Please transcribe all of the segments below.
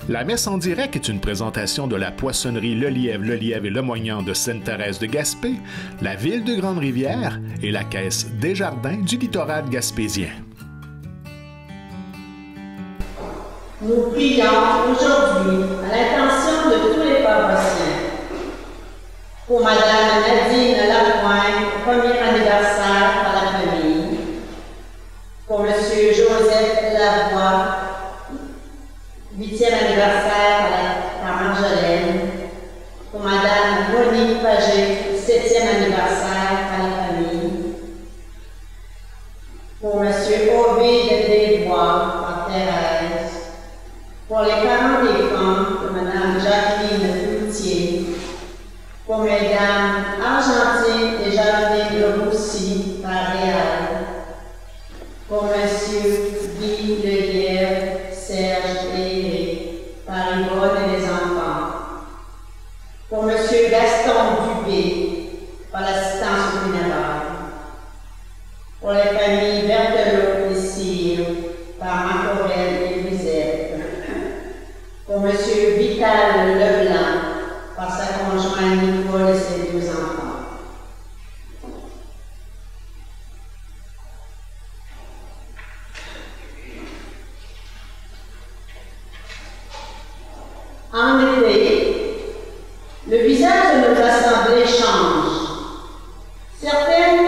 La messe en direct est une présentation de la poissonnerie Le Lièvre et Le Moignant de Sainte-Thérèse de Gaspé, la ville de Grande-Rivière et la caisse Desjardins du littoral gaspésien. Nous prions aujourd'hui à l'intention de tous les paroissiens. Pour Madame Nadine Lapointe, premier anniversaire par la famille. Pour Monsieur Joseph Lavoie, 8e anniversaire par Marjolaine. Pour Madame Monique Pagé, 7e anniversaire par la famille. Pour Monsieur Ovide Desbois, par Thérèse. Pour les parents des femmes, de Madame Jacqueline Cloutier. Pour Mesdames Argentine et Jacqueline Le Roussy, par Réal. Pour Monsieur Guy Lelièvre, Serge et Éric, par Yvonne et les enfants. Pour Monsieur Gaston Dubé, par l'assistance funéraire. Pour les familles Berthelot et Cyr, par Marc-Aurèle et Lisette. Pour Monsieur Vital Leblanc, par sa conjointe Nicole et ses 2 enfants. En effet, le visage de notre assemblée change. Certaines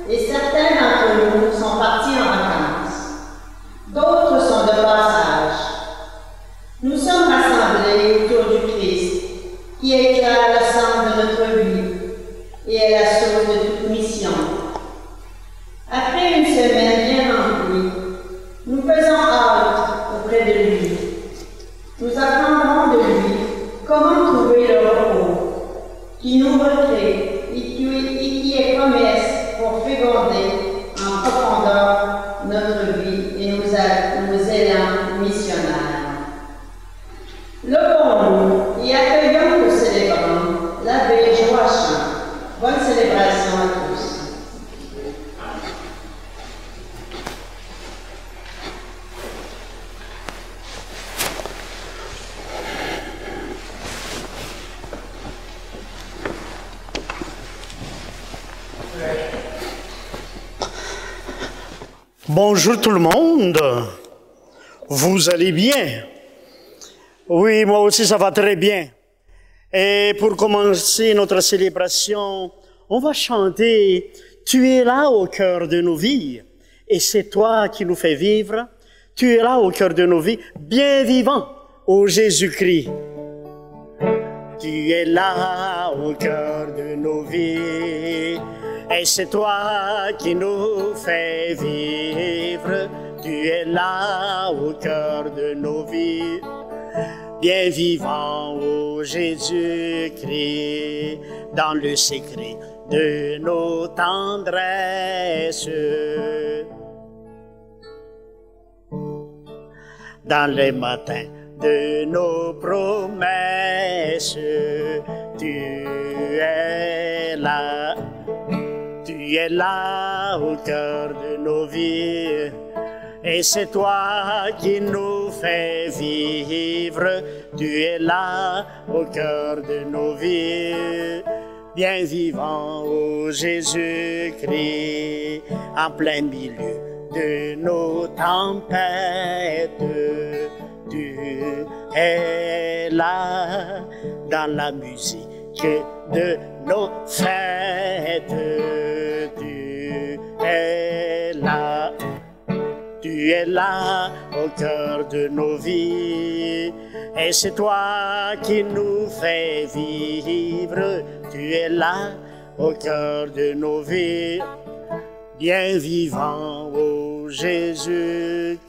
et certains d'entre nous sont partis en vacances. D'autres sont de passage. Nous sommes rassemblés autour du Christ, qui éclaire le centre de notre vie et est la source de toute mission. Après une semaine bien remplie, nous faisons halte auprès de lui. Nous apprendrons de lui comment trouver le repos qui nous recrée et qui est promesse pour féconder en profondeur notre vie et nos élans missionnaires. Levons-nous et accueillons le célébrant, l'abbé Joachim. Bonne célébration à tous. Bonjour tout le monde, vous allez bien? Oui, moi aussi ça va très bien. Et pour commencer notre célébration, on va chanter « Tu es là au cœur de nos vies, et c'est toi qui nous fais vivre. Tu es là au cœur de nos vies, bien vivant, ô Jésus-Christ. » Tu es là au cœur de nos vies, et c'est toi qui nous fais vivre. Tu es là au cœur de nos vies, bien vivant, ô Jésus-Christ, dans le secret de nos tendresses. Dans les matins de nos promesses, tu es là. Tu es là au cœur de nos vies, et c'est toi qui nous fais vivre. Tu es là au cœur de nos vies, bien vivant, ô Jésus-Christ, en plein milieu de nos tempêtes. Tu es là dans la musique de nos fêtes. Tu es là. Tu es là au cœur de nos vies, et c'est toi qui nous fais vivre. Tu es là au cœur de nos vies, bien vivant, ô Jésus-Christ.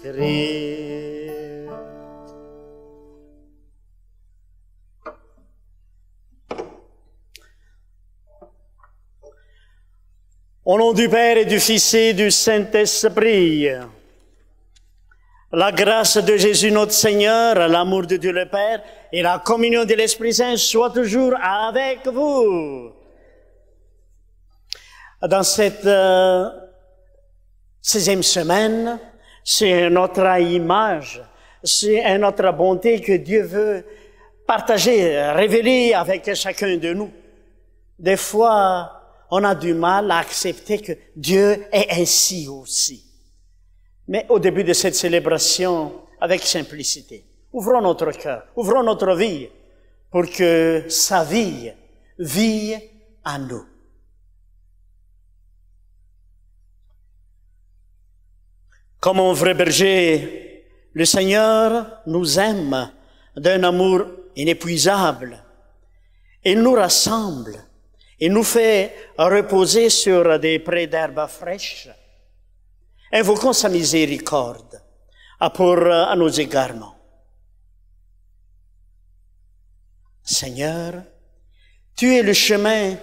Au nom du Père et du Fils et du Saint-Esprit, la grâce de Jésus notre Seigneur, l'amour de Dieu le Père et la communion de l'Esprit Saint soient toujours avec vous. Dans cette 16e semaine, c'est notre image c'est notre bonté que Dieu veut partager, révéler avec chacun de nous. Des fois, on a du mal à accepter que Dieu est ainsi aussi. Mais au début de cette célébration, avec simplicité, ouvrons notre cœur, ouvrons notre vie pour que sa vie vie en nous. Comme un vrai berger, le Seigneur nous aime d'un amour inépuisable. Il nous rassemble. Il nous fait reposer sur des prés d'herbes fraîches. Invoquons sa miséricorde pour à nos égarements. Seigneur, tu es le chemin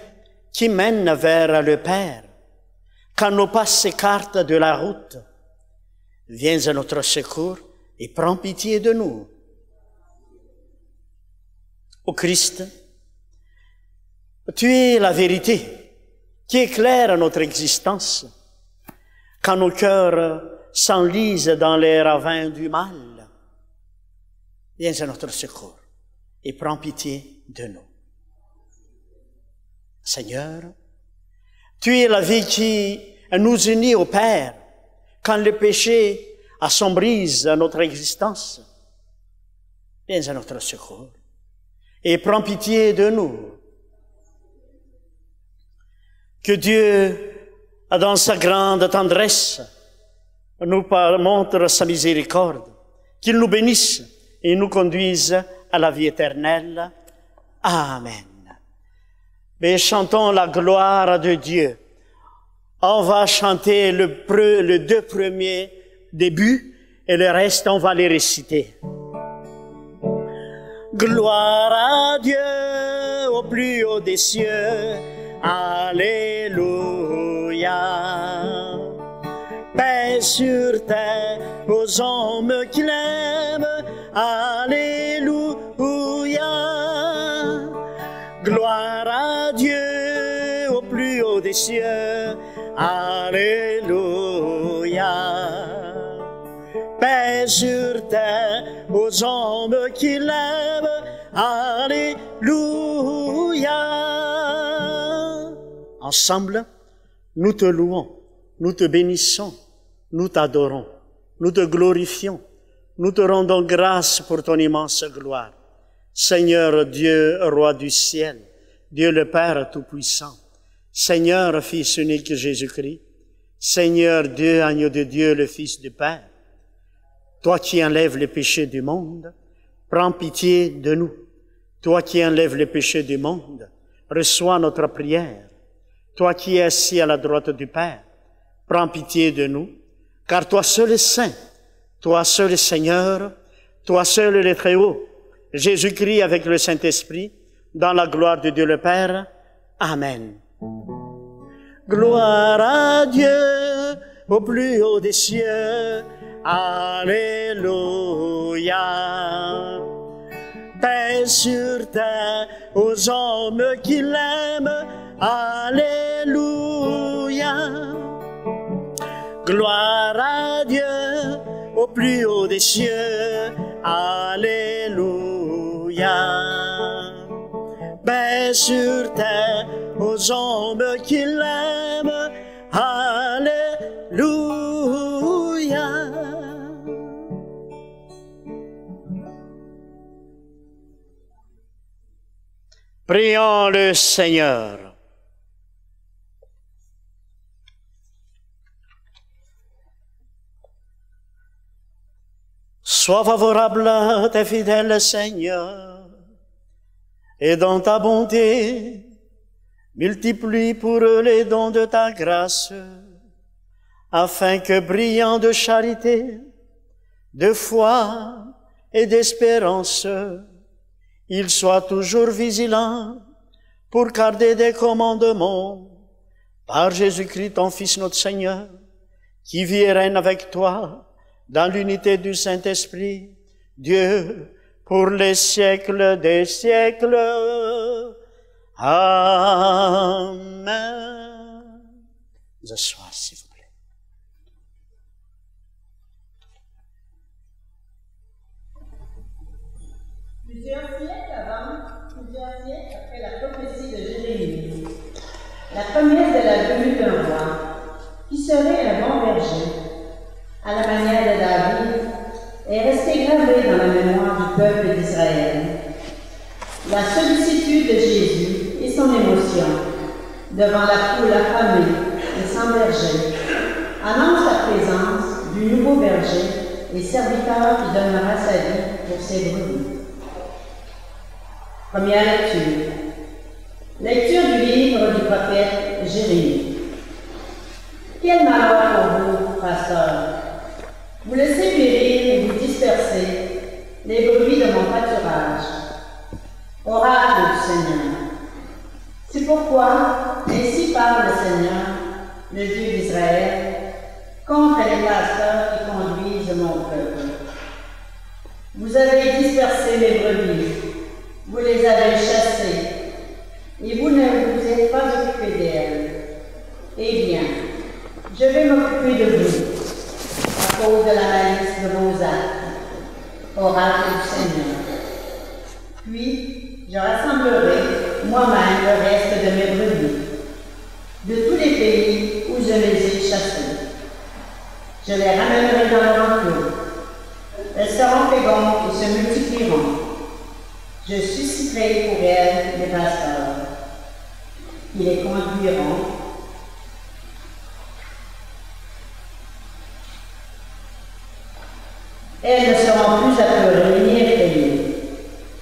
qui mène vers le Père. Quand nos pas s'écartent de la route, viens à notre secours et prends pitié de nous. Ô Christ, tu es la vérité qui éclaire notre existence. Quand nos cœurs s'enlisent dans les ravins du mal, viens à notre secours et prends pitié de nous. Seigneur, tu es la vie qui nous unit au Père quand le péché assombrise notre existence. Viens à notre secours et prends pitié de nous. Que Dieu, dans sa grande tendresse, nous montre sa miséricorde, qu'il nous bénisse et nous conduise à la vie éternelle. Amen. Mais chantons la gloire de Dieu. On va chanter les deux premiers débuts et le reste, on va les réciter. Gloire à Dieu au plus haut des cieux. Alléluia. Paix sur terre aux hommes qui l'aiment. Alléluia. Gloire à Dieu au plus haut des cieux. Alléluia. Paix sur terre aux hommes qui l'aiment. Alléluia. Ensemble, nous te louons, nous te bénissons, nous t'adorons, nous te glorifions, nous te rendons grâce pour ton immense gloire. Seigneur Dieu, Roi du ciel, Dieu le Père Tout-Puissant, Seigneur Fils unique Jésus-Christ, Seigneur Dieu, Agneau de Dieu, le Fils du Père, toi qui enlèves les péchés du monde, prends pitié de nous. Toi qui enlèves les péchés du monde, reçois notre prière. Toi qui es assis à la droite du Père, prends pitié de nous, car toi seul es saint, toi seul es Seigneur, toi seul es le Très-Haut, Jésus-Christ avec le Saint-Esprit, dans la gloire de Dieu le Père. Amen. Gloire à Dieu au plus haut des cieux. Alléluia. Paix sur terre aux hommes qui l'aiment. Alléluia. Gloire à Dieu au plus haut des cieux. Alléluia. Paix sur terre aux hommes qui l'aiment. Alléluia. Prions le Seigneur. Sois favorable à tes fidèles, Seigneur, et dans ta bonté, multiplie pour eux les dons de ta grâce, afin que, brillant de charité, de foi et d'espérance, ils soient toujours vigilants pour garder des commandements par Jésus-Christ, ton Fils, notre Seigneur, qui vit et règne avec toi dans l'unité du Saint-Esprit, Dieu, pour les siècles des siècles. Amen. Vous asseoir, s'il vous plaît. Plusieurs siècles après la prophétie de Jérémie, la promesse de la venue d'un roi, qui serait un bon berger, à la manière de David, est restée gravée dans la mémoire du peuple d'Israël. La sollicitude de Jésus et son émotion devant la foule affamée et sans berger annoncent la présence du nouveau berger et serviteur qui donnera sa vie pour ses brebis. Première lecture. Lecture du livre du prophète Jérémie. Quel malheur pour vous, pasteurs! Vous laissez périr et vous disperser les brebis de mon pâturage. Oracle du Seigneur. C'est pourquoi, ainsi parle le Seigneur, le Dieu d'Israël, contre les pasteurs qui conduisent mon peuple. Vous avez dispersé les brebis, vous les avez chassées, et vous ne vous êtes pas occupé d'elles. Eh bien, je vais m'occuper de vous, à cause de la malice de vos actes, oracle du Seigneur. Puis, je rassemblerai moi-même le reste de mes brebis, de tous les pays où je les ai chassées. Je les ramènerai dans leur enclos. Elles seront fécondes et se multiplieront. Je susciterai pour elles des pasteurs, qui les conduiront. Elles ne seront plus apeurées ni effrayées,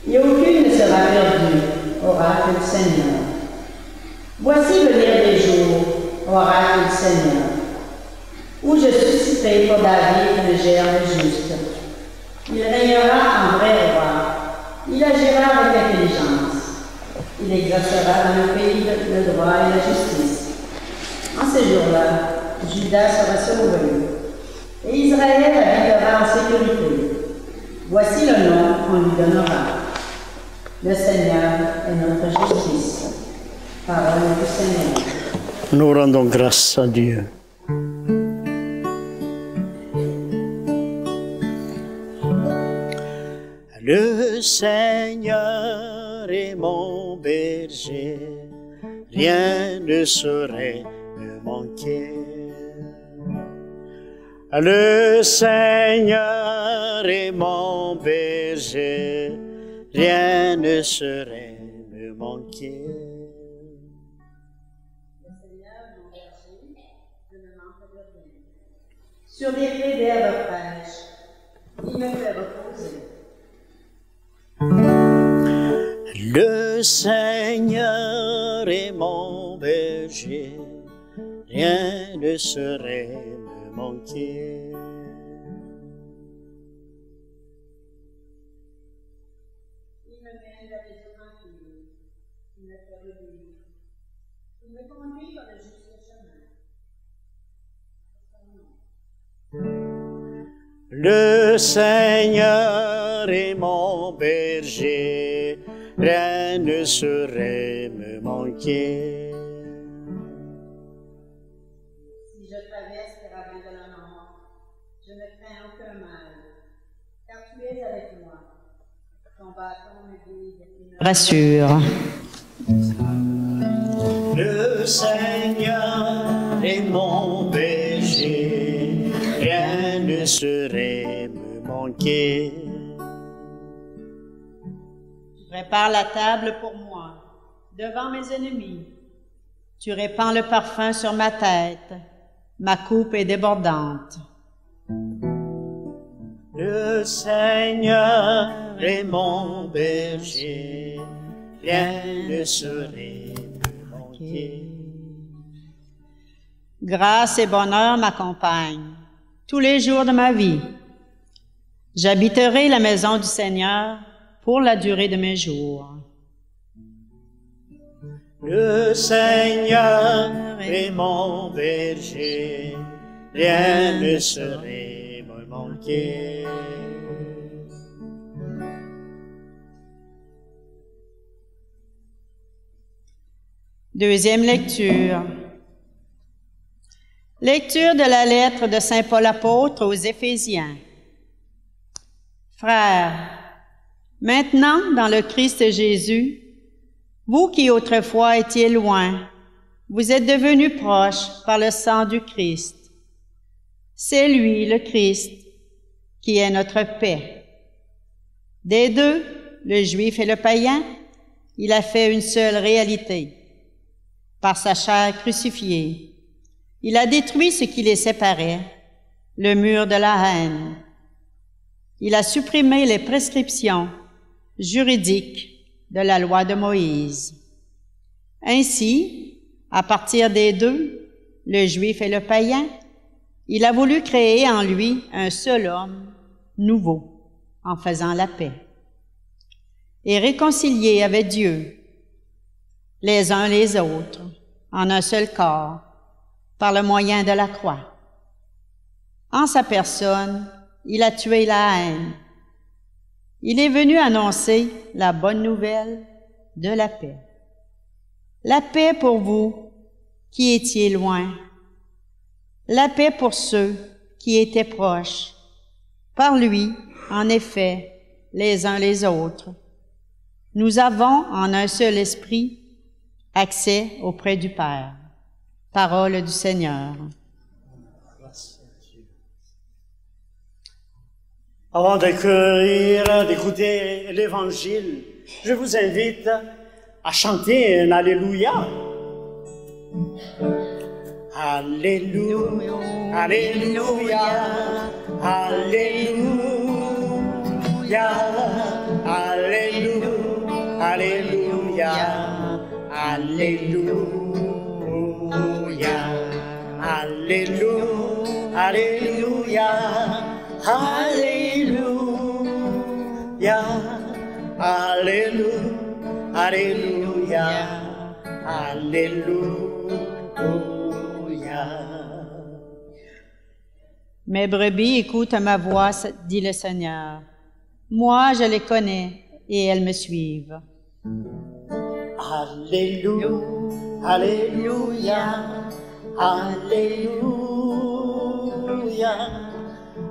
et aucune ne sera perdue, oracle du Seigneur. Voici venir des jours, oracle du Seigneur, où je susciterai pour David un germe juste. Il régnera en vrai roi. Il agira avec intelligence. Il exercera dans le pays le droit et la justice. En ces jours-là, Judas sera sauvé, et Israël habitera en sécurité. Voici le nom qu'on lui donnera. Le Seigneur est notre justice. Parole du Seigneur. Nous rendons grâce à Dieu. Le Seigneur est mon berger, rien ne saurait me manquer. Le Seigneur est mon berger, rien ne saurait me manquer. Le Seigneur, mon berger, je ne manque de rien. Sur des prés d'herbe fraîche, il me fait reposer. Le Seigneur est mon berger, rien ne saurait me manquer. Il me mène vers les eaux tranquilles, il me fait revivre, il me conduit par le juste chemin. Le Seigneur est mon berger, rien ne saurait me manquer. Si je traverse les ravins de la mort, je ne crains aucun mal, car tu es avec moi. Ton bâton me guide et me rassure. Le Seigneur est mon berger, rien ne saurait me manquer. Tu prépares la table pour moi, devant mes ennemis. Tu répands le parfum sur ma tête, ma coupe est débordante. Le Seigneur est mon berger, rien ne saurait me manquer. Grâce et bonheur m'accompagnent tous les jours de ma vie. J'habiterai la maison du Seigneur pour la durée de mes jours. Le Seigneur est mon berger, rien ne saurait me manquer. Deuxième lecture. Lecture de la lettre de saint Paul apôtre aux Éphésiens. Frères, Maintenant, dans le Christ Jésus, vous qui autrefois étiez loin, vous êtes devenus proches par le sang du Christ. C'est lui, le Christ, qui est notre paix. Des deux, le juif et le païen, il a fait une seule réalité. Par sa chair crucifiée, il a détruit ce qui les séparait, le mur de la haine. Il a supprimé les prescriptions juridiques de la loi de Moïse. Ainsi, à partir des deux, le juif et le païen, il a voulu créer en lui un seul homme nouveau, en faisant la paix, et réconcilier avec Dieu les uns les autres en un seul corps par le moyen de la croix. En sa personne, il a tué la haine. Il est venu annoncer la bonne nouvelle de la paix. La paix pour vous qui étiez loin. La paix pour ceux qui étaient proches. Par lui, en effet, les uns les autres, nous avons en un seul esprit accès auprès du Père. Parole du Seigneur. Avant d'écouter l'Évangile, je vous invite à chanter un Alléluia. Alléluia, Alléluia, Alléluia, Alléluia, Alléluia, Alléluia, Alléluia, Alléluia, Alléluia, Alléluia, Alléluia, Alléluia. Mes brebis écoutent ma voix, dit le Seigneur. Moi, je les connais et elles me suivent. Alléluia, Alléluia, Alléluia,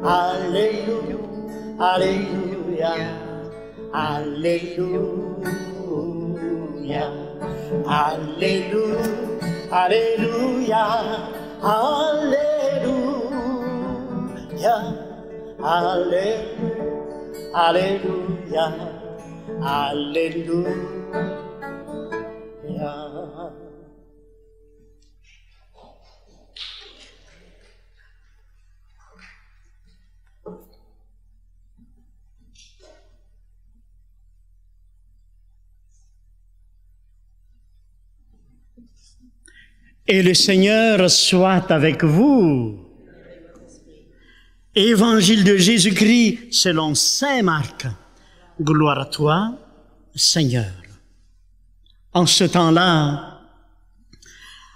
Alléluia, Alléluia, Alléluia, Alléluia, Alléluia, Alléluia, Alléluia, Alléluia. Et le Seigneur soit avec vous. Évangile de Jésus-Christ selon saint Marc. Gloire à toi, Seigneur. En ce temps-là,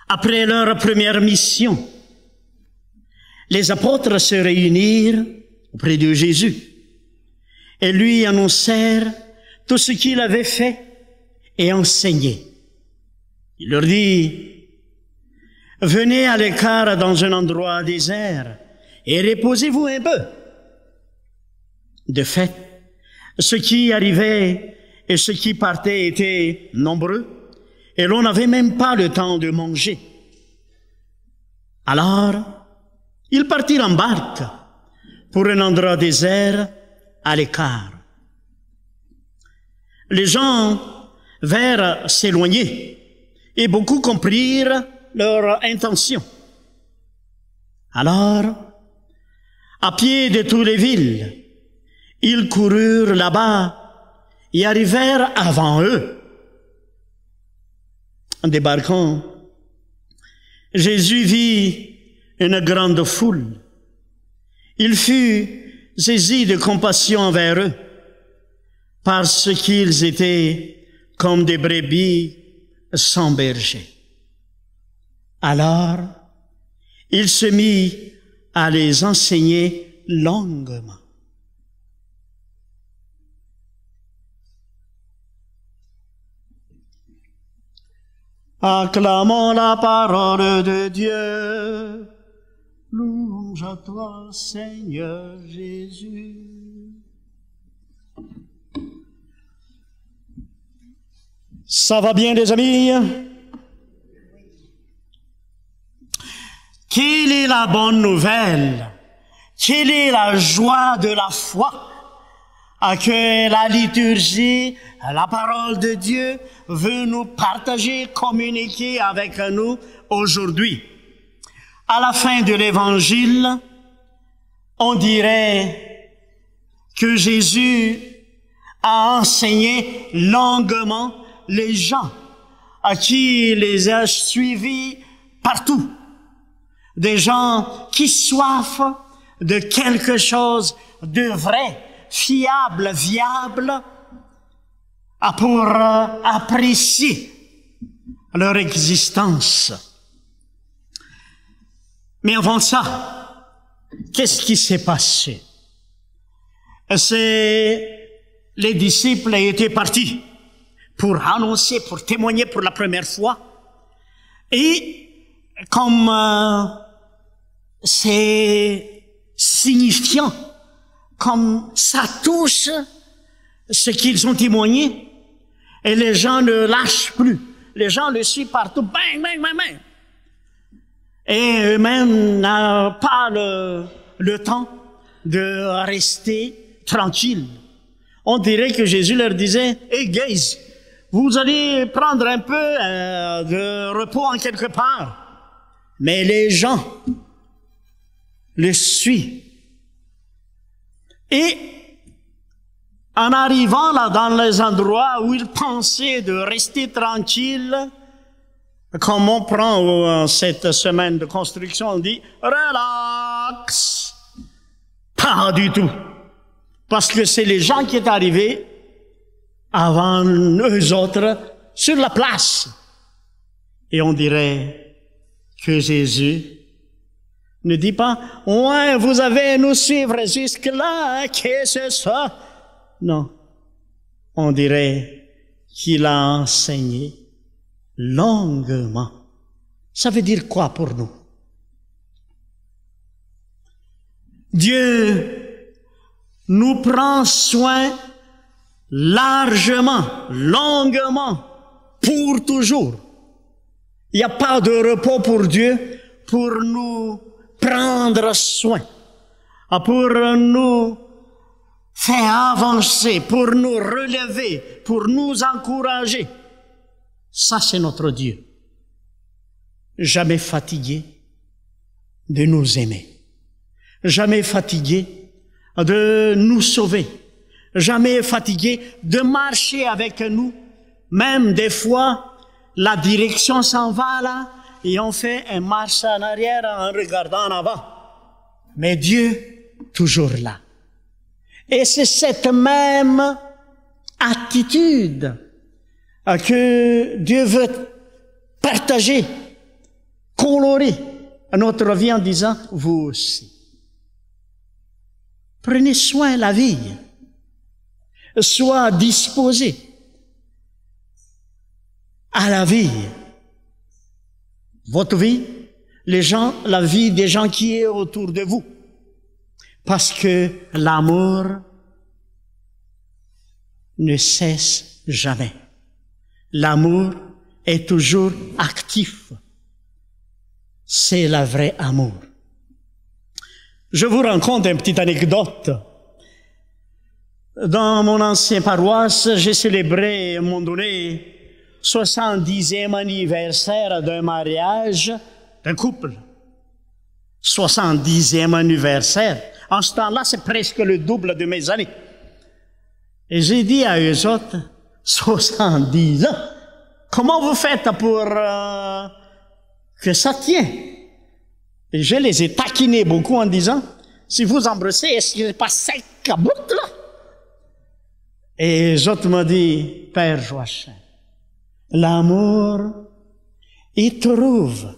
après leur première mission, les apôtres se réunirent auprès de Jésus et lui annoncèrent tout ce qu'il avait fait et enseigné. Il leur dit: venez à l'écart dans un endroit désert et reposez-vous un peu. De fait, ceux qui arrivaient et ceux qui partaient étaient nombreux et l'on n'avait même pas le temps de manger. Alors, ils partirent en barque pour un endroit désert à l'écart. Les gens vinrent s'éloigner et beaucoup comprirent leur intention. Alors, à pied de toutes les villes, ils coururent là-bas et arrivèrent avant eux. En débarquant, Jésus vit une grande foule. Il fut saisi de compassion envers eux, parce qu'ils étaient comme des brebis sans berger. Alors, il se mit à les enseigner longuement. Acclamons la parole de Dieu. Louange à toi, Seigneur Jésus. Ça va bien, les amis? Quelle est la bonne nouvelle? Quelle est la joie de la foi? Que la liturgie, la parole de Dieu veut nous partager, communiquer avec nous aujourd'hui. À la fin de l'évangile, on dirait que Jésus a enseigné longuement les gens à qui il les a suivis partout. Des gens qui soifent de quelque chose de vrai, fiable, viable, pour apprécier leur existence. Mais avant ça, qu'est-ce qui s'est passé? Les disciples étaient partis pour annoncer, pour témoigner pour la première fois. Et comme c'est signifiant, comme ça touche ce qu'ils ont témoigné, et les gens ne lâchent plus. Les gens le suivent partout, bang, bang, bang, bang. Et eux-mêmes n'ont pas le temps de rester tranquilles. On dirait que Jésus leur disait, « Hey guys, vous allez prendre un peu de repos en quelque part. » Mais les gens le suivent. Et en arrivant là dans les endroits où ils pensaient de rester tranquilles, comme on prend cette semaine de construction, on dit « Relax ». Pas du tout. Parce que c'est les gens qui sont arrivés avant eux autres sur la place. Et on dirait que Jésus ne dit pas « Ouais, vous avez à nous suivre jusque-là, qu'est-ce que c'est ça? » Non. On dirait qu'il a enseigné longuement. Ça veut dire quoi pour nous? Dieu nous prend soin largement, longuement, pour toujours. Il n'y a pas de repos pour Dieu pour nous prendre soin, pour nous faire avancer, pour nous relever, pour nous encourager. Ça, c'est notre Dieu. Jamais fatigué de nous aimer. Jamais fatigué de nous sauver. Jamais fatigué de marcher avec nous. Même des fois, la direction s'en va là et on fait un marche en arrière en regardant en avant. Mais Dieu, toujours là. Et c'est cette même attitude que Dieu veut partager, colorer à notre vie en disant, vous aussi. Prenez soin de la vie. Sois disposé à la vie. Votre vie, les gens, la vie des gens qui est autour de vous. Parce que l'amour ne cesse jamais. L'amour est toujours actif. C'est le vrai amour. Je vous raconte une petite anecdote. Dans mon ancienne paroisse, j'ai célébré à un moment donné 70e anniversaire d'un mariage d'un couple. 70e anniversaire. En ce temps-là, c'est presque le double de mes années. Et j'ai dit à eux autres, 70 ans, comment vous faites pour que ça tienne? Et je les ai taquinés beaucoup en disant, si vous embrassez, est-ce qu'il n'est pas sec à bout là? Et les autres m'ont dit, Père Joachim, l'amour, il trouve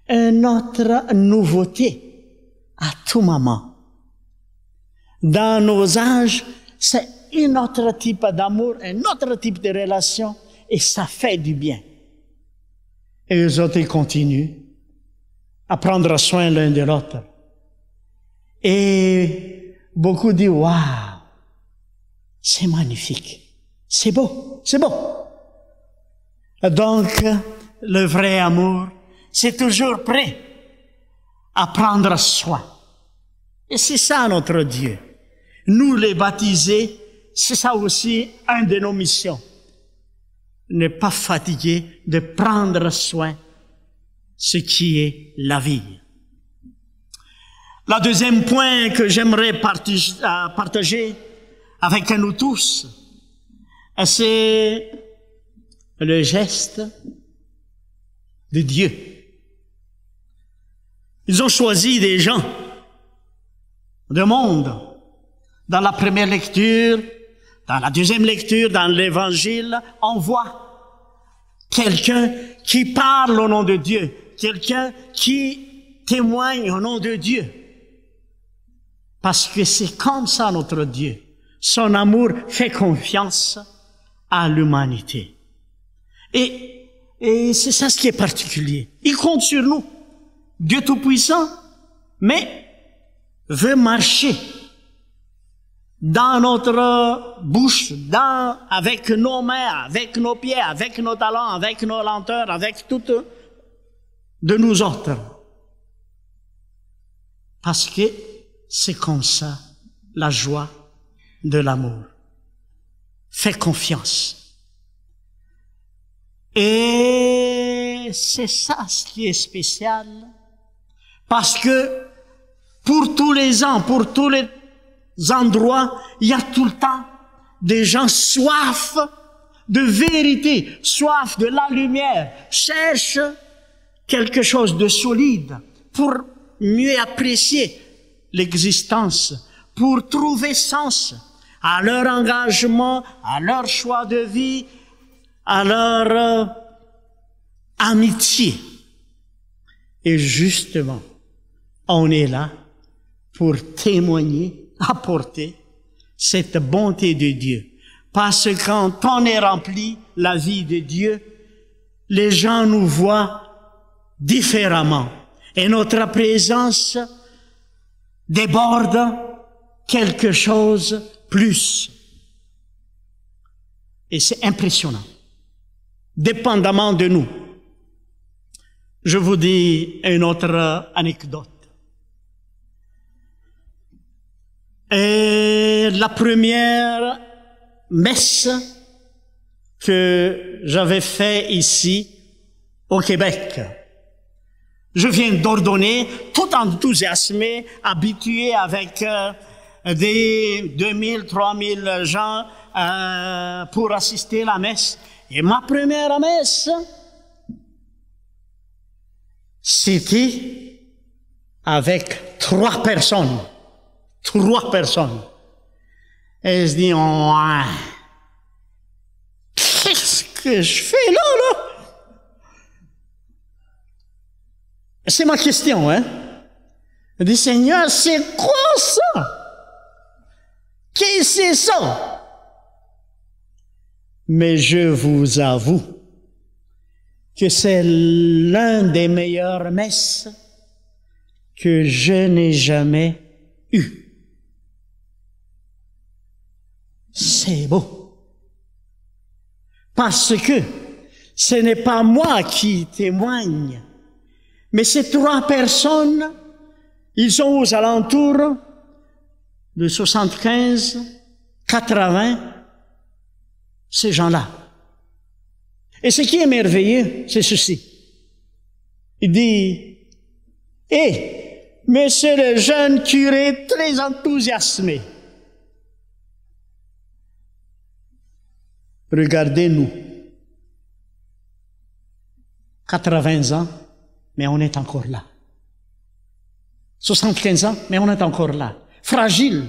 une autre nouveauté à tout moment. Dans nos âges, c'est un autre type d'amour, un autre type de relation, et ça fait du bien. Et eux autres, ils continuent à prendre soin l'un de l'autre. Et beaucoup disent, waouh, c'est magnifique, c'est beau, c'est beau. Donc, le vrai amour, c'est toujours prêt à prendre soin. Et c'est ça notre Dieu. Nous les baptisés, c'est ça aussi une de nos missions. Ne pas fatiguer de prendre soin ce qui est la vie. Le deuxième point que j'aimerais partager avec nous tous, c'est le geste de Dieu. Ils ont choisi des gens, du monde. Dans la première lecture, dans la deuxième lecture, dans l'Évangile, on voit quelqu'un qui parle au nom de Dieu, quelqu'un qui témoigne au nom de Dieu. Parce que c'est comme ça notre Dieu. Son amour fait confiance à l'humanité. Et c'est ça ce qui est particulier. Il compte sur nous. Dieu Tout-Puissant, mais veut marcher dans notre bouche, avec nos mains, avec nos pieds, avec nos talents, avec nos lenteurs, avec tout de nous autres. Parce que c'est comme ça la joie de l'amour. Fais confiance. Et c'est ça ce qui est spécial. Parce que pour tous les ans, pour tous les endroits, il y a tout le temps des gens soif de vérité, soif de la lumière, cherchent quelque chose de solide pour mieux apprécier l'existence, pour trouver sens à leur engagement, à leur choix de vie, à leur amitié. Et justement, on est là pour témoigner, apporter cette bonté de Dieu. Parce que quand on est rempli la vie de Dieu, les gens nous voient différemment. Et notre présence déborde quelque chose plus. Et c'est impressionnant. Dépendamment de nous. Je vous dis une autre anecdote. Et la première messe que j'avais fait ici, au Québec. Je viens d'ordonner, tout enthousiasmé, habitué avec des 2000, 3000 gens pour assister à la messe. Et ma première messe, c'était avec 3 personnes. 3 personnes. Et je dis, qu'est-ce que je fais là? C'est ma question, hein? Je dis, Seigneur, c'est quoi ça? Qu'est-ce que c'est ça? Mais je vous avoue que c'est l'un des meilleures messes que je n'ai jamais eues. C'est beau. Parce que ce n'est pas moi qui témoigne, mais ces 3 personnes, ils sont aux alentours de 75, 80, ces gens-là. Et ce qui est merveilleux, c'est ceci. Il dit, monsieur le jeune curé, très enthousiasmé, regardez-nous. 80 ans, mais on est encore là. 75 ans, mais on est encore là. Fragile,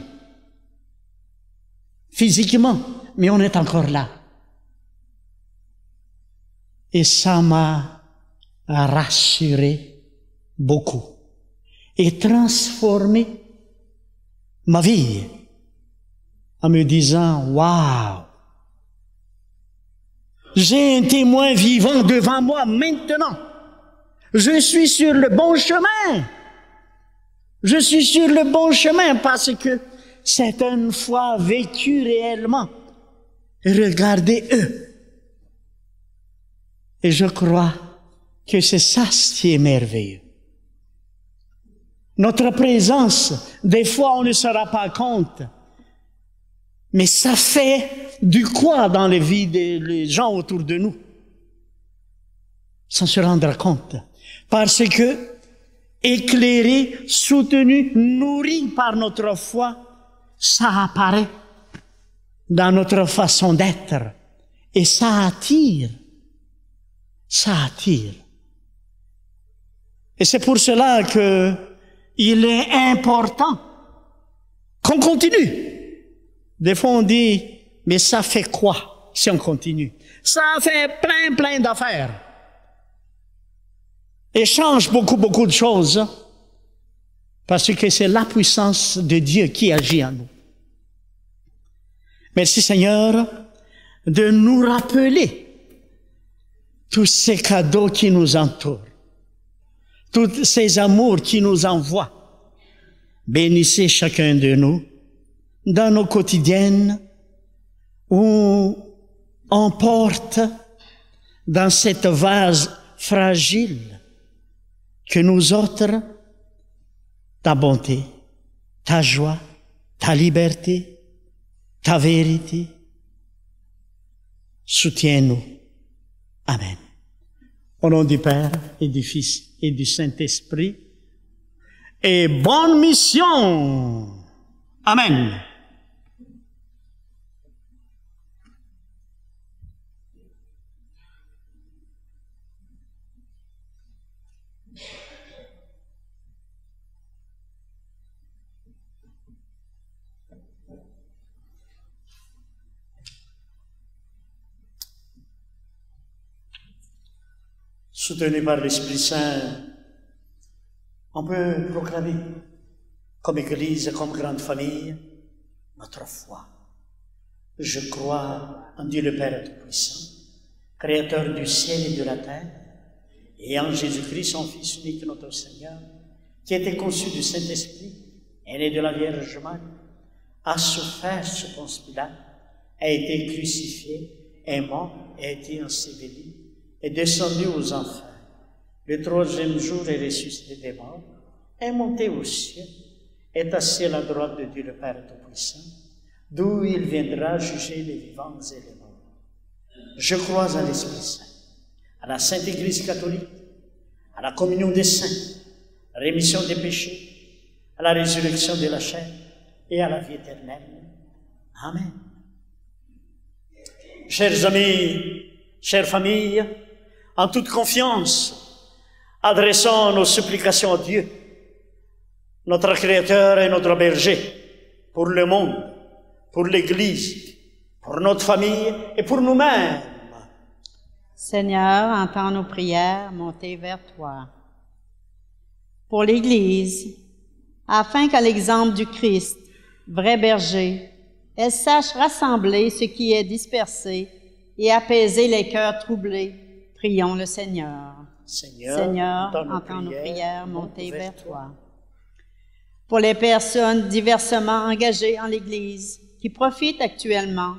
physiquement, mais on est encore là. Et ça m'a rassuré beaucoup et transformé ma vie en me disant, waouh, j'ai un témoin vivant devant moi maintenant. Je suis sur le bon chemin. Je suis sur le bon chemin parce que c'est une fois vécu réellement. Regardez eux. Et je crois que c'est ça ce qui est merveilleux. Notre présence, des fois on ne se rend pas compte, mais ça fait du quoi dans les vies des gens autour de nous, sans se rendre compte. Parce que, éclairé, soutenu, nourri par notre foi, ça apparaît dans notre façon d'être. Et ça attire. Ça attire. Et c'est pour cela que il est important qu'on continue. Des fois on dit, mais ça fait quoi si on continue? Ça fait plein d'affaires. Et change beaucoup de choses. Parce que c'est la puissance de Dieu qui agit en nous. Merci Seigneur de nous rappeler tous ces cadeaux qui nous entourent, tous ces amours qui nous envoient. Bénissez chacun de nous dans nos quotidiennes où on porte dans cette vase fragile que nous autres ta bonté, ta joie, ta liberté, ta vérité. Soutiens-nous. Amen. Au nom du Père et du Fils et du Saint-Esprit. Et bonne mission. Amen. Soutenu par l'Esprit Saint, on peut proclamer, comme Église, comme grande famille, notre foi. Je crois en Dieu le Père Tout-Puissant, Créateur du ciel et de la terre, et en Jésus-Christ, son Fils unique, notre Seigneur, qui a été conçu du Saint-Esprit, est né de la Vierge Marie, a souffert sous Ponce Pilate, a été crucifié, est mort, a été enseveli, est descendu aux enfers. Le troisième jour est ressuscité des morts, est monté au ciel, est assis à la droite de Dieu le Père Tout-Puissant, d'où il viendra juger les vivants et les morts. Je crois en l'Esprit Saint, à la Sainte Église catholique, à la communion des saints, à la rémission des péchés, à la résurrection de la chair et à la vie éternelle. Amen. Chers amis, chères familles, en toute confiance, adressons nos supplications à Dieu, notre Créateur et notre berger, pour le monde, pour l'Église, pour notre famille et pour nous-mêmes. Seigneur, entends nos prières montées vers toi. Pour l'Église, afin qu'à l'exemple du Christ, vrai berger, elle sache rassembler ce qui est dispersé et apaiser les cœurs troublés, prions le Seigneur. Seigneur, entends nos prières montées vers toi. Pour les personnes diversement engagées en l'Église, qui profitent actuellement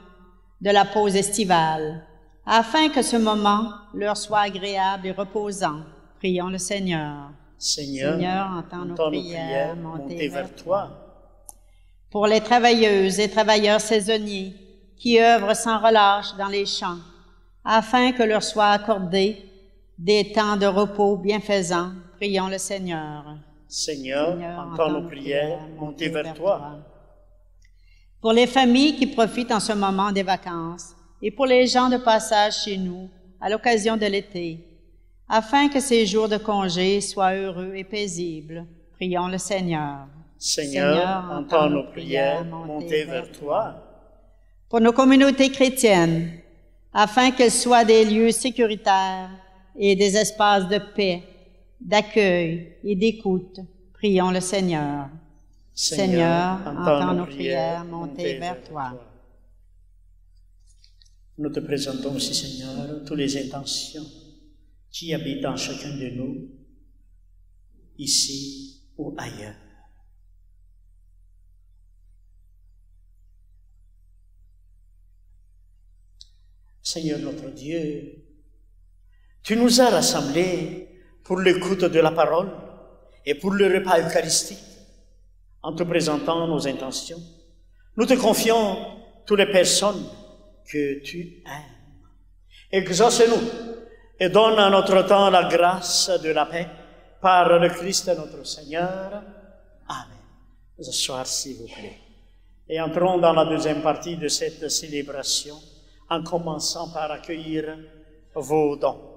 de la pause estivale, afin que ce moment leur soit agréable et reposant, prions le Seigneur. Seigneur, entends nos prières montées vers toi. Pour les travailleuses et travailleurs saisonniers qui œuvrent sans relâche dans les champs, afin que leur soit accordé des temps de repos bienfaisants, prions le Seigneur. Seigneur, entends nos prières montées vers toi. Pour les familles qui profitent en ce moment des vacances et pour les gens de passage chez nous à l'occasion de l'été, afin que ces jours de congé soient heureux et paisibles, prions le Seigneur. Seigneur, entends nos prières montées vers toi. Pour nos communautés chrétiennes, afin qu'elles soient des lieux sécuritaires et des espaces de paix, d'accueil et d'écoute, prions le Seigneur. Seigneur, entends nos prières montées vers toi. Nous te présentons aussi, Seigneur, toutes les intentions qui habitent en chacun de nous, ici ou ailleurs. Seigneur notre Dieu, Tu nous as rassemblés pour l'écoute de la parole et pour le repas eucharistique. En te présentant nos intentions, nous te confions toutes les personnes que tu aimes. Exauce-nous et donne à notre temps la grâce de la paix par le Christ notre Seigneur. Amen. Vous asseoir, s'il vous plaît. Et entrons dans la deuxième partie de cette célébration en commençant par accueillir vos dons.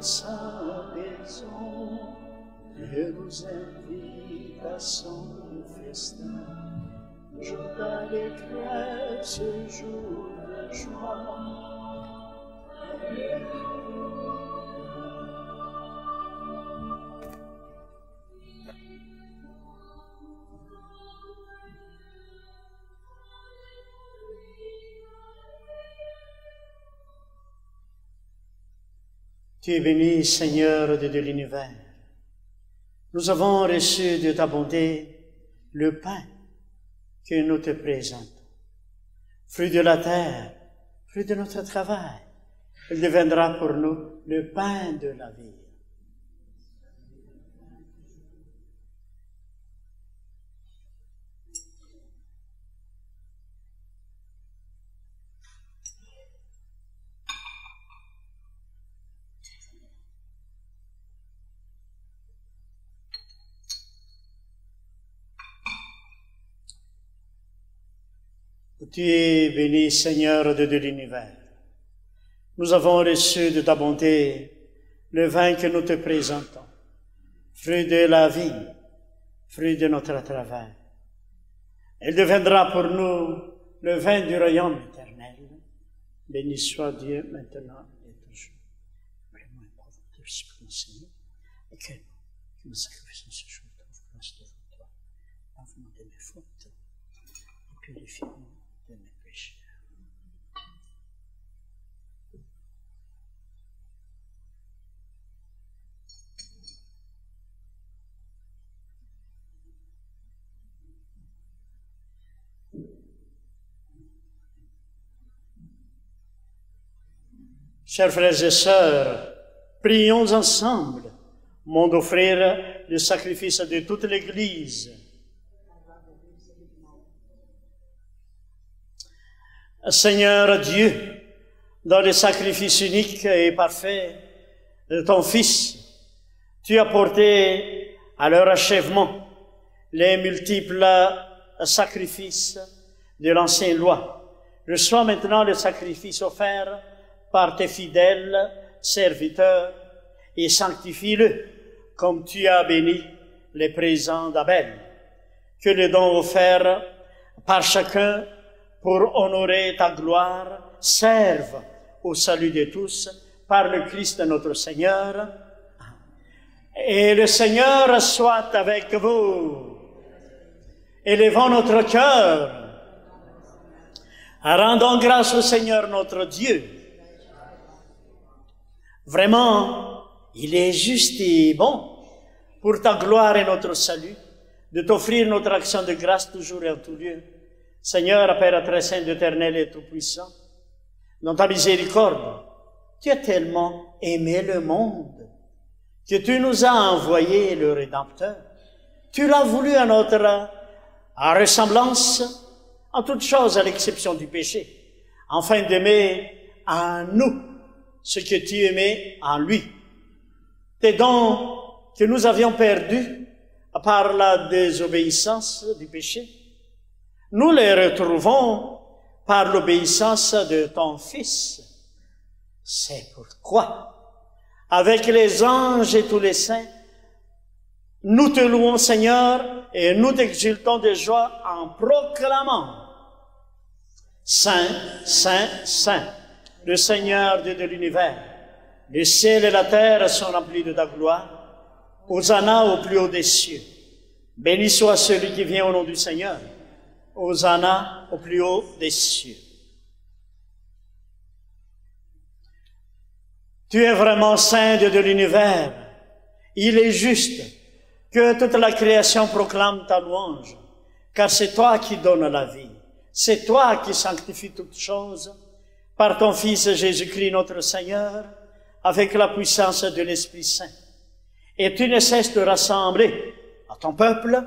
Sa maison et nous invite à son festin. Jour d'allégresse, jour de joie. Tu es béni, Seigneur de l'univers. Nous avons reçu de ta bonté le pain que nous te présentons. Fruit de la terre, fruit de notre travail, il deviendra pour nous le pain de la vie. Tu es béni, Seigneur de l'univers. Nous avons reçu de ta bonté le vin que nous te présentons, fruit de la vie, fruit de notre travail. Il deviendra pour nous le vin du royaume éternel. Béni soit Dieu maintenant et toujours. Vraiment important de l'Esprit du Seigneur, et que nous sacrifions ce jour de grâce devant toi. Pardonne-nous de mes fautes, et purifie-nous de mes péchés. Chers frères et sœurs, prions ensemble, mon d'offrir le sacrifice de toute l'Église. Seigneur Dieu, dans le sacrifice unique et parfait de ton Fils, tu as porté à leur achèvement les multiples sacrifices de l'ancienne loi. Reçois maintenant le sacrifice offert par tes fidèles serviteurs et sanctifie-le comme tu as béni les présents d'Abel. Que les dons offerts par chacun pour honorer ta gloire servent au salut de tous par le Christ notre Seigneur. Et le Seigneur soit avec vous. Élevons notre cœur. Rendons grâce au Seigneur notre Dieu. Vraiment, il est juste et bon pour ta gloire et notre salut, de t'offrir notre action de grâce toujours et en tout lieu. Seigneur, Père très saint, éternel et tout-puissant, dans ta miséricorde, tu as tellement aimé le monde que tu nous as envoyé le Rédempteur. Tu l'as voulu à notre ressemblance, en toutes choses à l'exception du péché, afin d'aimer en nous ce que tu aimais en lui. Tes dons que nous avions perdus par la désobéissance du péché, nous les retrouvons par l'obéissance de ton Fils. C'est pourquoi, avec les anges et tous les saints, nous te louons, Seigneur, et nous t'exultons de joie en proclamant: Saint, Saint, Saint, le Seigneur Dieu de l'univers. Le ciel et la terre sont remplis de ta gloire. Hosanna au plus haut des cieux. Béni soit celui qui vient au nom du Seigneur. Hosanna au plus haut des cieux. Tu es vraiment Saint Dieu de l'univers. Il est juste que toute la création proclame ta louange, car c'est toi qui donnes la vie. C'est toi qui sanctifies toutes choses par ton Fils Jésus-Christ notre Seigneur, avec la puissance de l'Esprit Saint. Et tu ne cesses de rassembler à ton peuple,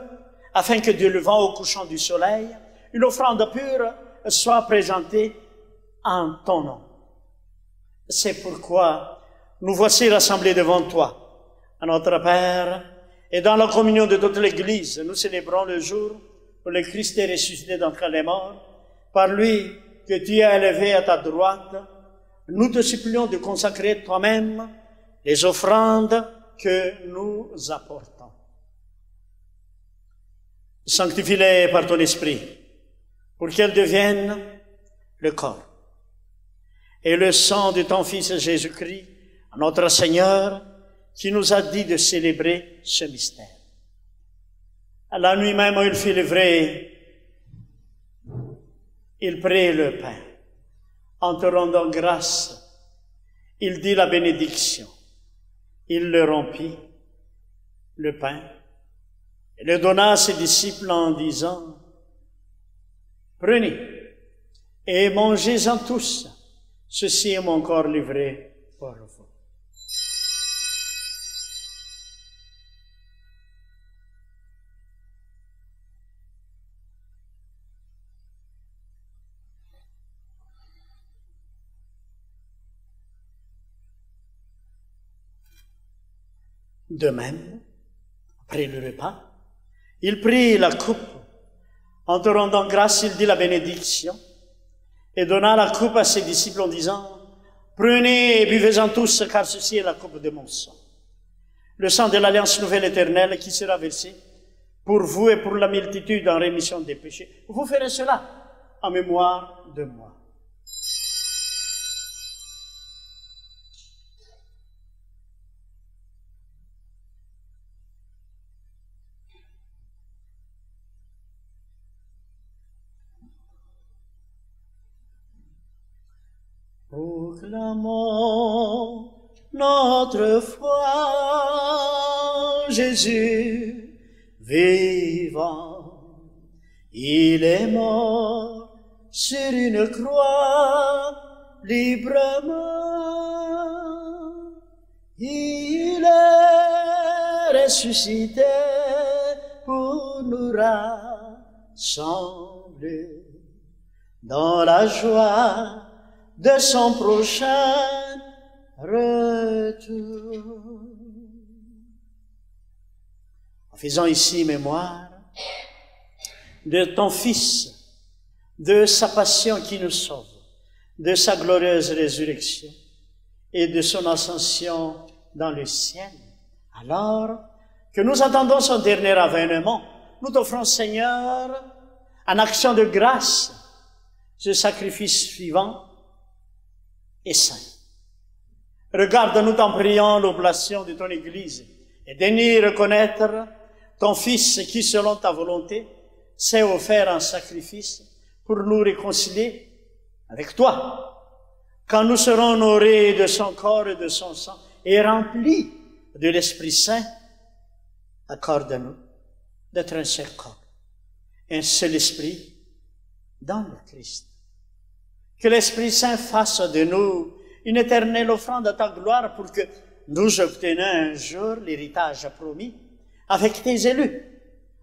afin que du levant au couchant du soleil, une offrande pure soit présentée en ton nom. C'est pourquoi nous voici rassemblés devant toi, à notre Père, et dans la communion de toute l'Église, nous célébrons le jour où le Christ est ressuscité d'entre les morts. Par lui que tu as élevé à ta droite, nous te supplions de consacrer toi-même les offrandes que nous apportons. Sanctifie-les par ton esprit, pour qu'elles deviennent le corps et le sang de ton Fils Jésus-Christ, notre Seigneur, qui nous a dit de célébrer ce mystère. À la nuit même où il fut livré, il prit le pain. En te rendant grâce, il dit la bénédiction. Il le rompit, le pain, et le donna à ses disciples en disant: Prenez et mangez-en tous, ceci est mon corps livré pour vous. De même, après le repas, il prit la coupe. En te rendant grâce, il dit la bénédiction et donna la coupe à ses disciples en disant: Prenez et buvez-en tous, car ceci est la coupe de mon sang. Le sang de l'alliance nouvelle éternelle qui sera versé pour vous et pour la multitude en rémission des péchés. Vous ferez cela en mémoire de moi. Proclamons notre foi, Jésus vivant. Il est mort sur une croix librement. Il est ressuscité pour nous rassembler dans la joie de son prochain retour. En faisant ici mémoire de ton Fils, de sa passion qui nous sauve, de sa glorieuse résurrection et de son ascension dans le ciel, alors que nous attendons son dernier avènement, nous t'offrons, Seigneur, en action de grâce, ce sacrifice vivant et saint. Regarde-nous, t'en prions, l'oblation de ton Église et daignis reconnaître ton Fils qui, selon ta volonté, s'est offert en sacrifice pour nous réconcilier avec toi. quand nous serons honorés de son corps et de son sang et remplis de l'Esprit Saint, accorde-nous d'être un seul corps, un seul esprit dans le Christ. Que l'Esprit Saint fasse de nous une éternelle offrande à ta gloire pour que nous obtenions un jour l'héritage promis avec tes élus.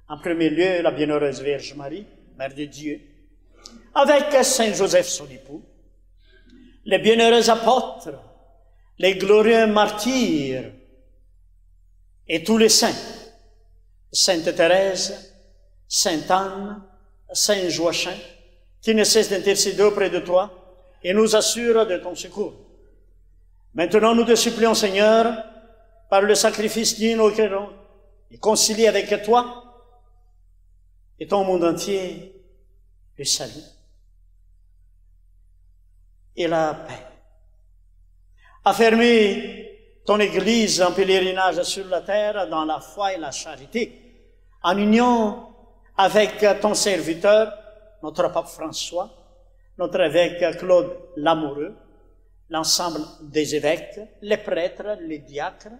En premier lieu, la bienheureuse Vierge Marie, Mère de Dieu, avec Saint Joseph son époux, les bienheureux apôtres, les glorieux martyrs et tous les saints, Sainte Thérèse, Sainte Anne, Saint Joachim, qui ne cessent d'intercéder auprès de toi et nous assurent de ton secours. Maintenant, nous te supplions, Seigneur, par le sacrifice digne auquel on est concilié avec toi et ton monde entier, le salut et la paix. Affermis ton Église en pèlerinage sur la terre dans la foi et la charité, en union avec ton serviteur, notre pape François, notre évêque Claude Lamoureux, l'ensemble des évêques, les prêtres, les diacres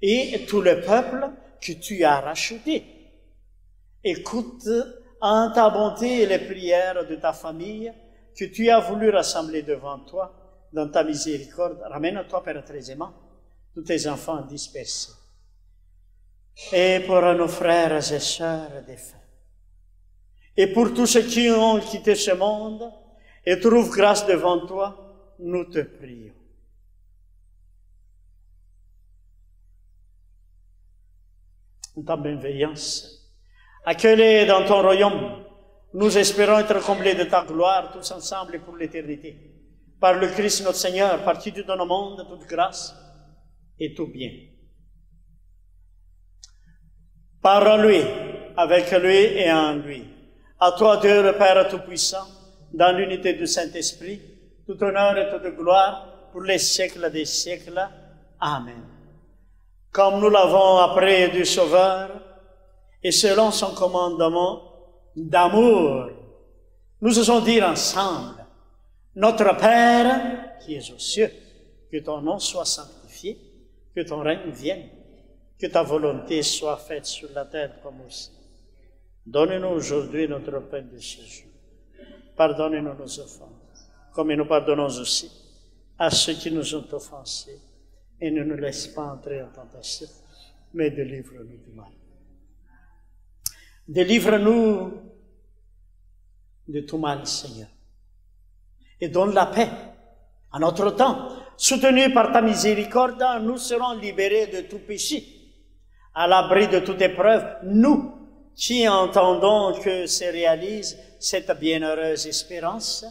et tout le peuple que tu as racheté. Écoute en ta bonté les prières de ta famille que tu as voulu rassembler devant toi dans ta miséricorde. Ramène-toi, Père très aimant, tous tes enfants dispersés. Et pour nos frères et sœurs défunts, et pour tous ceux qui ont quitté ce monde et trouvent grâce devant toi, nous te prions. Ta bienveillance, accueille dans ton royaume, nous espérons être comblés de ta gloire tous ensemble et pour l'éternité. Par le Christ notre Seigneur, par qui tu donnes au monde toute grâce et tout bien. Par lui, avec lui et en lui. À toi, Dieu le Père Tout-Puissant, dans l'unité du Saint-Esprit, tout honneur et toute gloire pour les siècles des siècles. Amen. Comme nous l'avons appris du Sauveur, et selon son commandement d'amour, nous osons dire ensemble, Notre Père qui es aux cieux, que ton nom soit sanctifié, que ton règne vienne, que ta volonté soit faite sur la terre comme au ciel. Donne-nous aujourd'hui notre pain de ce jour. Pardonne-nous nos offenses, comme nous pardonnons aussi à ceux qui nous ont offensés. Et ne nous laisse pas entrer en tentation, mais délivre-nous du mal. Délivre-nous de tout mal, Seigneur. Et donne la paix à notre temps. Soutenus par ta miséricorde, nous serons libérés de tout péché. À l'abri de toute épreuve, nous qui entendons que se réalise cette bienheureuse espérance,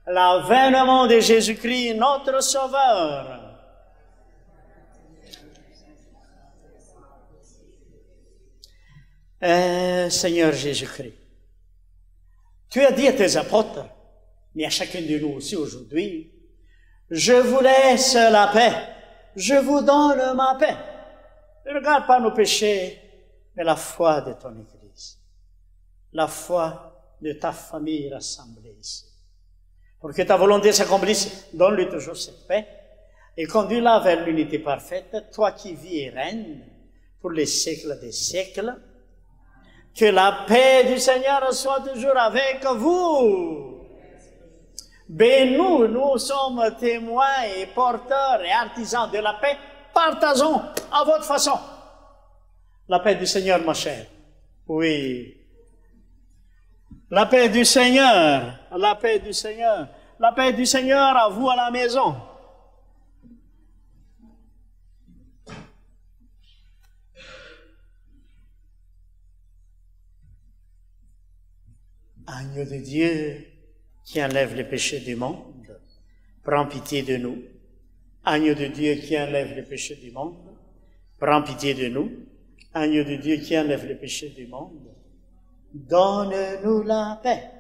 l'avènement de Jésus-Christ, notre Sauveur. Seigneur Jésus-Christ, tu as dit à tes apôtres, mais à chacun de nous aussi aujourd'hui, je vous laisse la paix, je vous donne ma paix. Ne regarde pas nos péchés, mais la foi de ton Église, la foi de ta famille rassemblée ici. Pour que ta volonté s'accomplisse, donne-lui toujours cette paix et conduis-la vers l'unité parfaite, toi qui vis et règnes pour les siècles des siècles. Que la paix du Seigneur soit toujours avec vous. Nous sommes témoins et porteurs et artisans de la paix. Partageons à votre façon la paix du Seigneur, ma chère. Oui. La paix du Seigneur, la paix du Seigneur, la paix du Seigneur à vous à la maison. Agneau de Dieu qui enlève les péchés du monde, prends pitié de nous. Agneau de Dieu qui enlève les péchés du monde, prends pitié de nous. Agneau de Dieu qui enlève les péchés du monde, donne-nous la paix.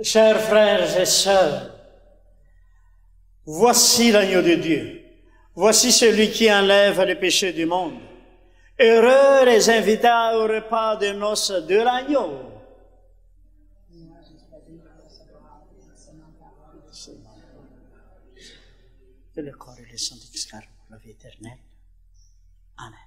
Chers frères et sœurs, Voici l'agneau de Dieu. Voici celui qui enlève les péchés du monde. Heureux les invités au repas de noces de l'agneau. Que le corps et le sang de Christ pour la vie éternelle. Amen.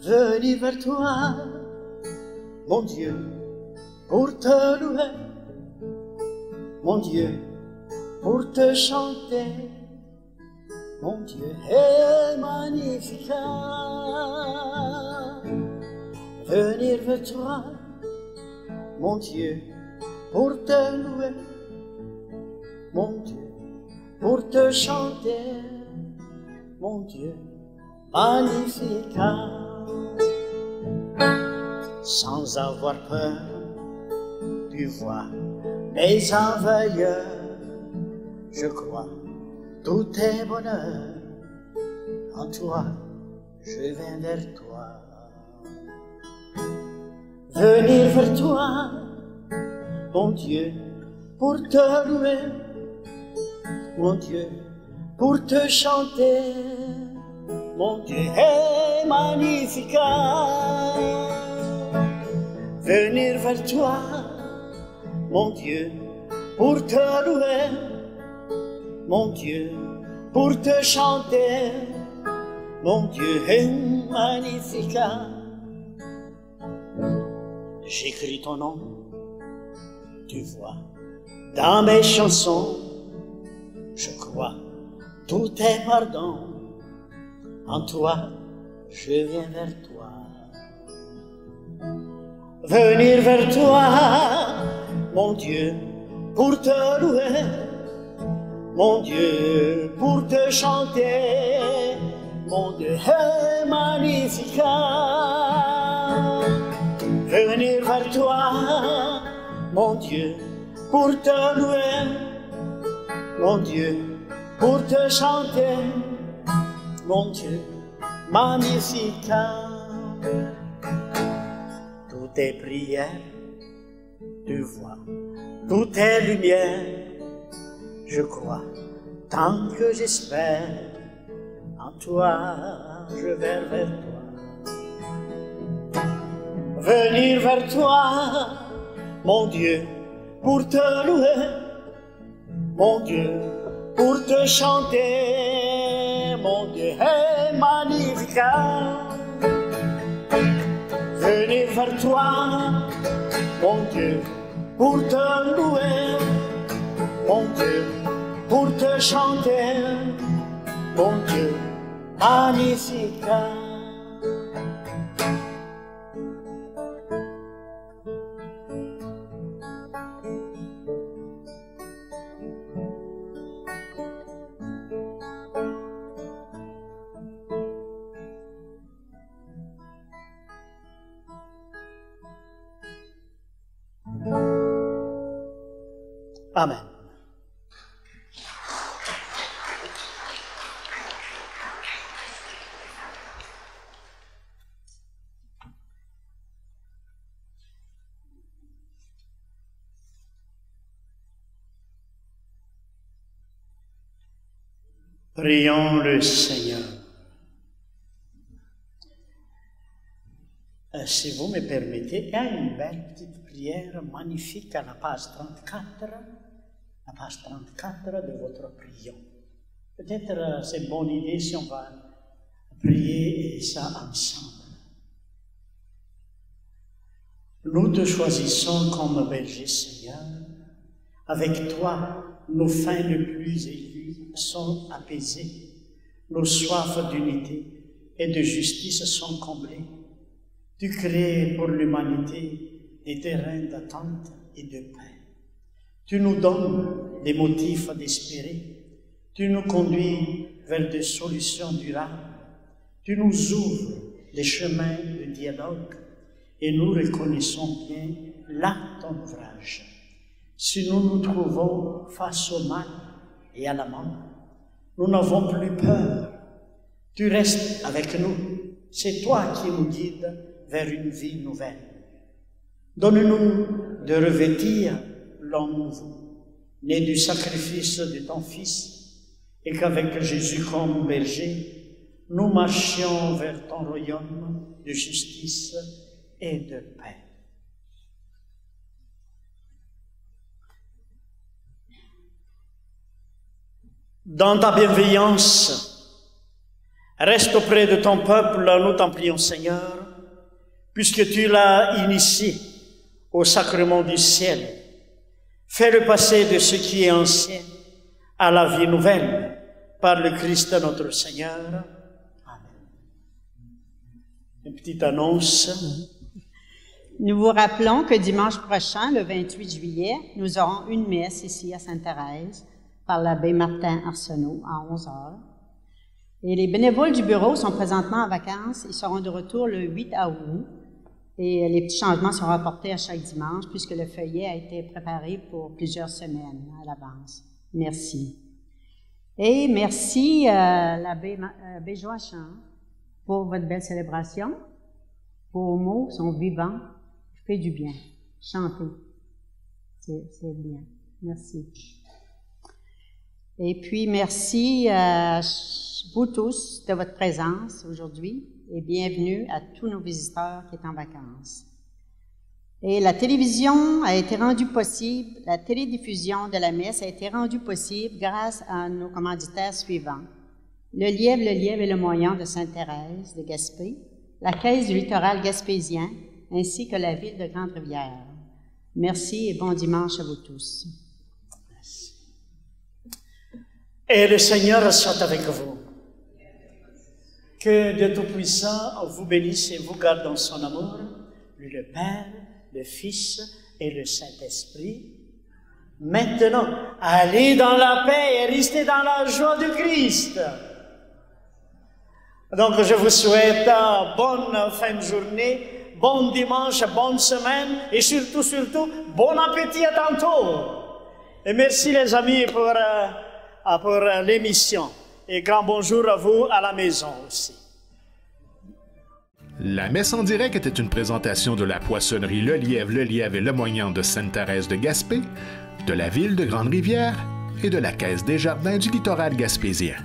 Venir vers toi, mon Dieu, pour te louer, mon Dieu, pour te chanter, mon Dieu est magnifique. Venir vers toi, mon Dieu, pour te louer, mon Dieu, pour te chanter, mon Dieu, magnifique. Sans avoir peur du voir les envahilleurs, je crois tout est bonheur en toi, je viens vers toi. Venir vers toi, mon Dieu, pour te louer, mon Dieu, pour te chanter, mon Dieu est magnifique. Venir vers toi, mon Dieu, pour te louer, mon Dieu, pour te chanter, mon Dieu est magnifique. J'écris ton nom, tu vois, dans mes chansons, je crois, tout est pardon. En toi, je viens vers toi. Venir vers toi, mon Dieu, pour te louer, mon Dieu, pour te chanter, mon Dieu est magnifique. Venir vers toi, mon Dieu, pour te louer, mon Dieu, pour te chanter, mon Dieu magnifique. Tout est prière, tu vois, tout est lumière, je crois, tant que j'espère, en toi, je vais vers toi. Venir vers toi, mon Dieu, pour te louer, mon Dieu, pour te chanter, mon Dieu est magnifique. Venir vers toi, mon Dieu, pour te louer, mon Dieu, pour te chanter, mon Dieu magnifique. Amen. Prions le Seigneur. Si vous me permettez, il y a une belle petite prière magnifique à la page 34. La page 34 de votre prion. Peut-être c'est une bonne idée si on va prier ça ensemble. Nous te choisissons comme berger, Seigneur. Avec toi, nos fins les plus aiguës sont apaisées. Nos soifs d'unité et de justice sont comblées. Tu crées pour l'humanité des terrains d'attente et de paix. Tu nous donnes des motifs d'espérer. Tu nous conduis vers des solutions durables. Tu nous ouvres des chemins de dialogue et nous reconnaissons bien là ton ouvrage. Si nous nous trouvons face au mal et à la mort, nous n'avons plus peur. Tu restes avec nous. C'est toi qui nous guides vers une vie nouvelle. Donne-nous de revêtir l'homme nouveau, né du sacrifice de ton Fils, et qu'avec Jésus comme berger, nous marchions vers ton royaume de justice et de paix. Dans ta bienveillance, reste auprès de ton peuple, nous t'en prions, Seigneur, puisque tu l'as initié au sacrement du ciel. Fais-le passer de ce qui est ancien à la vie nouvelle, par le Christ notre Seigneur. Amen. Une petite annonce. Nous vous rappelons que dimanche prochain, le 28 juillet, nous aurons une messe ici à Sainte-Thérèse par l'abbé Martin Arsenault à 11h. Et les bénévoles du bureau sont présentement en vacances. Ils seront de retour le 8 août. Et les petits changements sont rapportés à chaque dimanche puisque le feuillet a été préparé pour plusieurs semaines à l'avance. Merci. Et merci à l'abbé Joachim pour votre belle célébration. Vos mots sont vivants, fait du bien. Chantez. C'est bien. Merci. Et puis, merci à vous tous de votre présence aujourd'hui et bienvenue à tous nos visiteurs qui sont en vacances. Et la télévision a été rendue possible, la télédiffusion de la messe a été rendue possible grâce à nos commanditaires suivants. Le Lièvre et le Moyen de Sainte-Thérèse de Gaspé, la Caisse du littoral gaspésien, ainsi que la Ville de Grande-Rivière. Merci et bon dimanche à vous tous. Merci. Et le Seigneur soit avec vous. Que Dieu Tout-Puissant vous bénisse et vous garde dans son amour, lui le Père, le Fils et le Saint-Esprit. Maintenant, allez dans la paix et restez dans la joie du Christ. Donc, je vous souhaite bonne fin de journée, bon dimanche, bonne semaine et surtout, bon appétit à tantôt. Et merci les amis pour l'émission. Et grand bonjour à vous à la maison aussi. La messe en direct était une présentation de la poissonnerie Le Lièvre et le Moyen de Sainte-Thérèse de Gaspé, de la Ville de Grande-Rivière et de la Caisse des Jardins du littoral gaspésien.